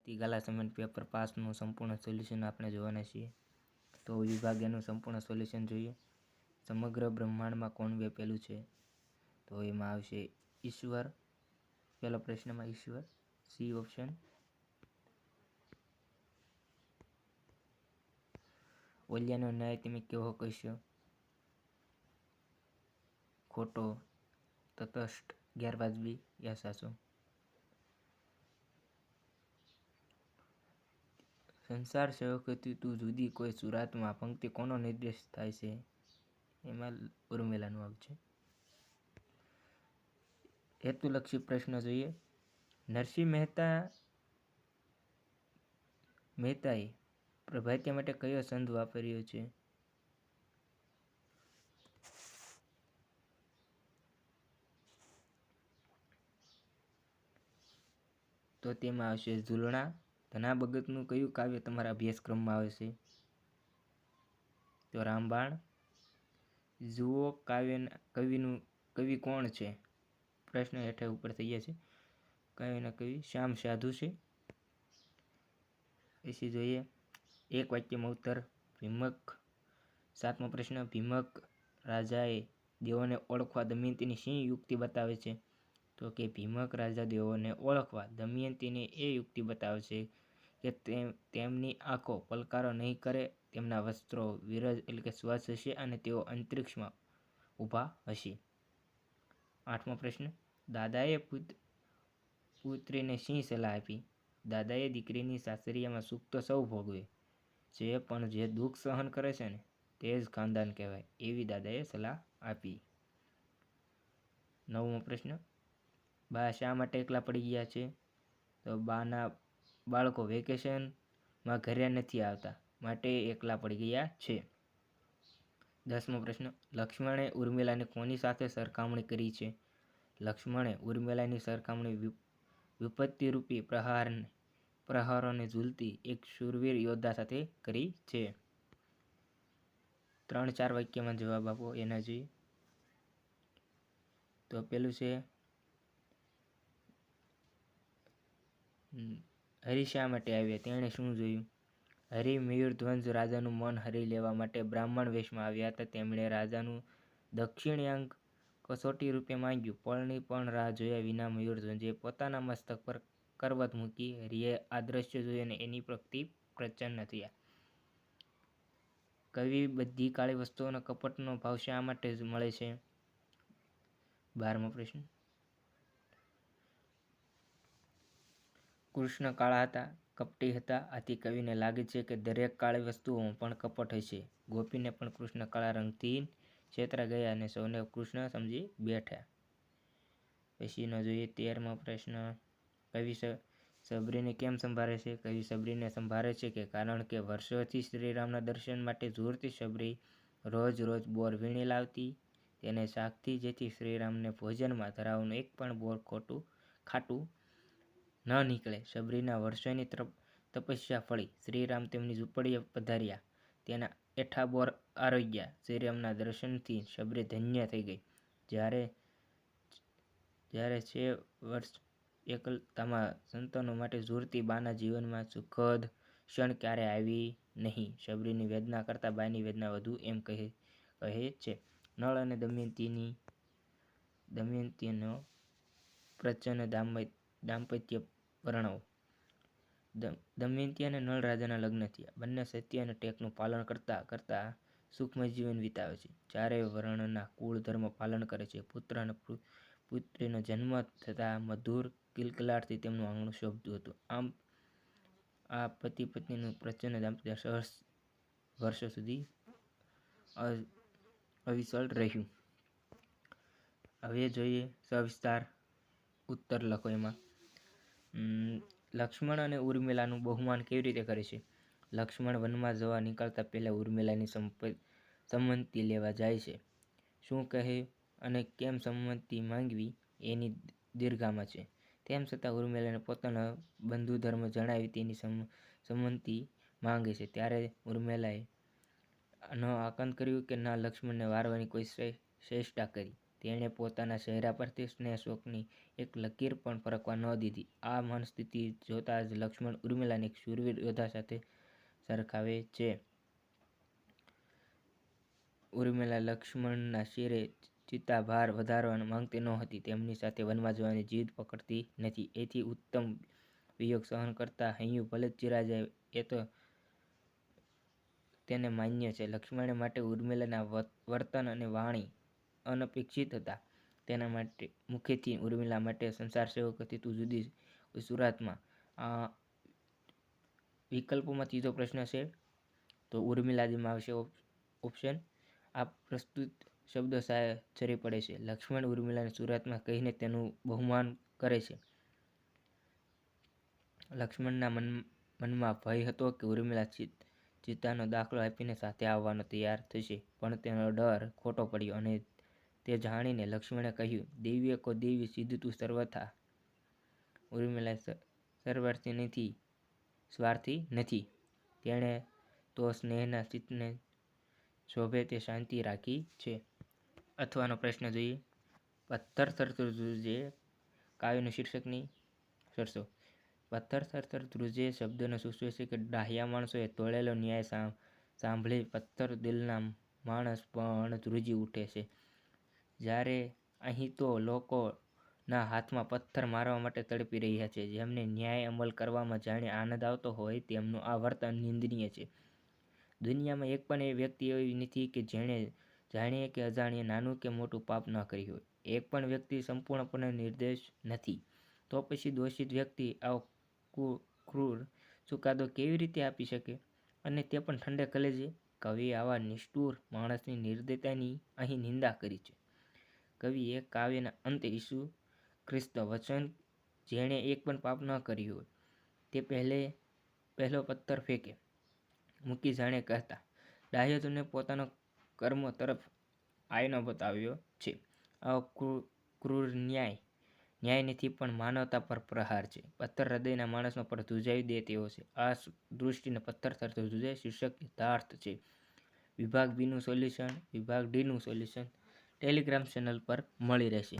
ગાલા segment paper પાસનું સંપૂર્ણ solution આપણે જોવાના છીએ. તો વિભાગ એનું સંપૂર્ણ સોલ્યુશન જોઈએ. સમગ્ર બ્રહ્માંડમાં કોણ વ્યાપેલું છે? તો એમાં આવશે ઈશ્વર. પહેલો પ્રશ્નમાં ઈશ્વર, સી ઓપ્શન. ઓલિયાનો ન્યાય તમે કેવો કહેશો? ખોટો, તટસ્થ, ગેરવાજબી યા સાચો? સંસાર સેવકથી તું જુદી કોઈ સુરાતમાં પંક્તિ કોનો નિર્દેશ થાય છે? એમાં ઉર્મિલાનું આવશે. હેતુલક્ષી પ્રશ્ન જોઈએ. નરસિંહ મહેતાએ પ્રભાતિયા માટે કયો છંદ વાપર્યો છે? તો તેમાં આવશે ઝૂલણા. ધના ભગતનું કયું કાવ્ય તમારા અભ્યાસક્રમમાં આવે છે? તો રામબાણ. જુઓ કવિ કોણ છે? પ્રશ્ન હેઠે ઉપર થઈ ગયા છે. કાવ્યના કવિ શ્યામ સાધુ છે. પછી જોઈએ એક વાક્યમાં ઉત્તર. ભીમક. 7મો પ્રશ્ન. ભીમક રાજાએ દેવોને ઓળખવા દમયંતીની શી યુક્તિ બતાવે છે? તો કે ભીમક રાજા દેવોને ઓળખવા દમયંતીને એ યુક્તિ બતાવે છે કે તેમની આંખો પલકારો નહીં કરે, તેમના વસ્ત્રો વિરજ એટલે કે સ્વચ્છ હશે અને તેઓ અંતરિક્ષમાં ઊભા હશે. 8મો પ્રશ્ન. દાદાએ પુત્રીને શી સલાહ આપી? દાદાએ દીકરીની સાસરિયામાં સુખ તો સૌ ભોગવે છે, પણ જે દુઃખ સહન કરે છે ને તે જ ખાનદાન કહેવાય, એવી દાદાએ સલાહ આપી. 9મો પ્રશ્ન. બા શા માટે એકલા પડી ગયા છે? તો બાના બાળકો વેકેશનમાં ઘરે નથી આવતા માટે એકલા પડી ગયા છે. 10મો પ્રશ્ન. લક્ષ્મણે ઉર્મિલાની કોની સાથે સરખામણી કરી છે? લક્ષ્મણે ઉર્મિલાની સરખામણી વિપત્તિરૂપી પ્રહારોને ઝૂલતી એક શૂરવીર યોદ્ધા સાથે કરી છે. 3-4 વાક્યમાં જવાબ આપો એના જોઈએ. તો પેલું છે હરિ શા માટે આવ્યા? તેણે શું જોયું? હરિ મયુરધ્વજ રાજાનું મન હરી લેવા માટે બ્રાહ્મણ વેશમાં આવ્યા હતા. તેમણે રાજાનું દક્ષિણાંગ કસોટી રૂપે માંગ્યું. પળની પણ રાહ જોયા વિના મયુરધ્વજે પોતાના મસ્તક પર કરવત મૂકી. હરિએ આ દ્રશ્ય જોયું અને એની પ્રતિ પ્રસન્ન થયા. કવિ બધી કાળી વસ્તુઓનો કપટનો ભાવ શા માટે મળે છે? 12મો પ્રશ્ન. કૃષ્ણ કાળા હતા, કપટી હતા, આથી કવિને લાગે છે કે દરેક કાળી વસ્તુઓમાં પણ કપટ હશે. ગોપીને પણ કૃષ્ણ કાળા રંગથી છેતરા ગયા અને સૌને કૃષ્ણ સમજી બેઠા. પછીનો જોઈએ 13મો પ્રશ્ન. કવિ સબરીને કેમ સંભાળે છે? કવિ સબરીને સંભાળે છે કે કારણ કે વર્ષોથી શ્રીરામના દર્શન માટે ઝૂરતી સબરી રોજ બોર વીણી લાવતી તેને શાકથી, જેથી શ્રીરામને ભોજનમાં ધરાવવાનું એક પણ બોર ખાટું ન નીકળે. સબરીના વર્ષોની તપસ્યા ફળી. શ્રીરામ તેમની ઝૂંપડીએ પધાર્યા. તેના એઠા બોર આરોગ્યા. શ્રીરામના દર્શનથી સબરી ધન્ય થઈ ગઈ. જ્યારે 6 વર્ષ એકલતામાં સંતાનો માટે ઝૂરતી બાના જીવનમાં સુખદ ક્ષણ ક્યારેય આવી નહીં. સબરીની વેદના કરતાં બાની વેદના વધુ એમ કહે છે. નળ અને દમયંતીનો પ્રચ્છન્ન દાંપત્ય વર્ણવો. દમયંતી અને નળ રાજાના લગ્ન થયા. બંને સત્ય અને ટેકનું પાલન કરતા સુખમય જીવન વિતાવે છે. ચારેય વર્ણના કુળ ધર્મ પાલન કરે છે. પુત્ર અને પુત્રીનો જન્મ થતાં મધુર કિલકલાટથી તેમનું આંગણું શોભતું હતું. આમ આ પતિ પત્નીનું પ્રચ્છન્ન દાંપત્ય સહસ્ર વર્ષો સુધી અવિચળ રહ્યું. હવે જોઈએ સવિસ્તાર ઉત્તર લખો. એમાં લક્ષ્મણ અને ઉર્મિલાનું બહુમાન કેવી રીતે કરે છે? લક્ષ્મણ વનમાં જવા નીકળતા પહેલા ઉર્મિલાની સંમતિ લેવા જાય છે. શું કહે અને કેમ સંમતિ માંગવી એની દીર્ઘામાં છે. તેમ છતાં ઉર્મિલાને પોતાનો બંધુધર્મ જણાવી તેની સંમતિ માંગે છે. ત્યારે ઉર્મિલાએ ન આકંત કર્યું કે ના લક્ષ્મણને વારવાની કોઈ ચેષ્ટા કરી. તેણે પોતાના ચહેરા પરથી સ્નેહ શોકની એક લકીર પણ ફરકવા ન દીધી. આ મનસ્થિતિ જોતા જ લક્ષ્મણ ઉર્મિલાને એક શૂરવીર યોદ્ધા સાથે સરખાવે છે. ઉર્મિલા લક્ષ્મણના શિરે ચિત્તાભાર વધારવા માંગતી નહોતી. તેમની સાથે વનમાં જવાની જીદ પકડતી નથી. એથી ઉત્તમ વિયોગ સહન કરતા હૈયું ભલે ચીરા જાય એ તો તેને માન્ય છે. લક્ષ્મણ માટે ઉર્મિલાના વર્તન અને વાણી અનપેક્ષિત હતા. તેના માટે મુખેથી ઉર્મિલા માટે સંસાર સેવક હતી તું જુદી સુરતમાં. આ વિકલ્પોમાં ત્રીજો પ્રશ્ન છે તો ઉર્મિલાદીમાં આવશે ઓપ્શન. આ પ્રસ્તુત શબ્દ સરી પડે છે. લક્ષ્મણ ઉર્મિલાને સુરતમાં કહીને તેનું બહુમાન કરે છે. લક્ષ્મણના મનમાં ભય હતો કે ઉર્મિલા ચિત્તાનો દાખલો આપીને સાથે આવવાનો તૈયાર થશે, પણ તેનો ડર ખોટો પડ્યો અને તે જાણીને લક્ષ્મણે કહ્યું, દિવ્ય કો દિવ્ય સિદ્ધ સર્વથા. ઉર્મિલા સ્વાર્થી નથી. તેણે તો સ્નેહના ચિત્તને શોભે તે શાંતિ રાખી છે. અથવાનો પ્રશ્ન જોઈએ. પથ્થર થરથર ધ્રુજે કાવ્યનું શીર્ષકની સરસો. પથ્થર થરથર ધ્રુજે શબ્દનો સૂચવે છે કે ડાહ્યા માણસોએ તોળેલો ન્યાય સાંભળી પથ્થર દિલના માણસ પણ ધ્રુજી ઉઠે છે. જ્યારે અહીં તો લોકોના હાથમાં પથ્થર મારવા માટે તડપી રહ્યા છે. જેમને ન્યાય અમલ કરવામાં જાણે આનંદ આવતો હોય તેમનું આ વર્તન નિંદનીય છે. દુનિયામાં એક પણ વ્યક્તિ એવી નથી કે જેણે જાણીએ કે અજાણીએ નાનું કે મોટું પાપ ન કર્યું હોય. એક પણ વ્યક્તિ સંપૂર્ણપણે નિર્દોષ નથી. તો પછી દોષિત વ્યક્તિ આવો ક્રૂર ચુકાદો કેવી રીતે આપી શકે, અને તે પણ ઠંડે કલેજે? કવિએ આવા નિષ્ઠુર માણસની નિર્દયતાની અહીં નિંદા કરી છે. કવિએ કાવ્યના અંતે ઈસુ ખ્રિસ્ત વચન જેણે એક પણ પાપ ન કર્યું હોય તે પહેલો પથ્થર ફેંકે મૂકી જાણે કહેતા, ડાહ્યોને પોતાના કર્મો તરફ આયનો બતાવ્યો છે. આવો ક્રૂર ન્યાય નથી પણ માનવતા પર પ્રહાર છે. પથ્થર હૃદયના માણસનો પણ ધ્રુજાવી દે તેવો છે. આ દૃષ્ટિને પથ્થર થરથર ધ્રુજે શીર્ષક યથાર્થ છે. વિભાગ બીનું સોલ્યુશન વિભાગ ડીનું સોલ્યુશન ટેલિગ્રામ ચેનલ પર મળી રહેશે.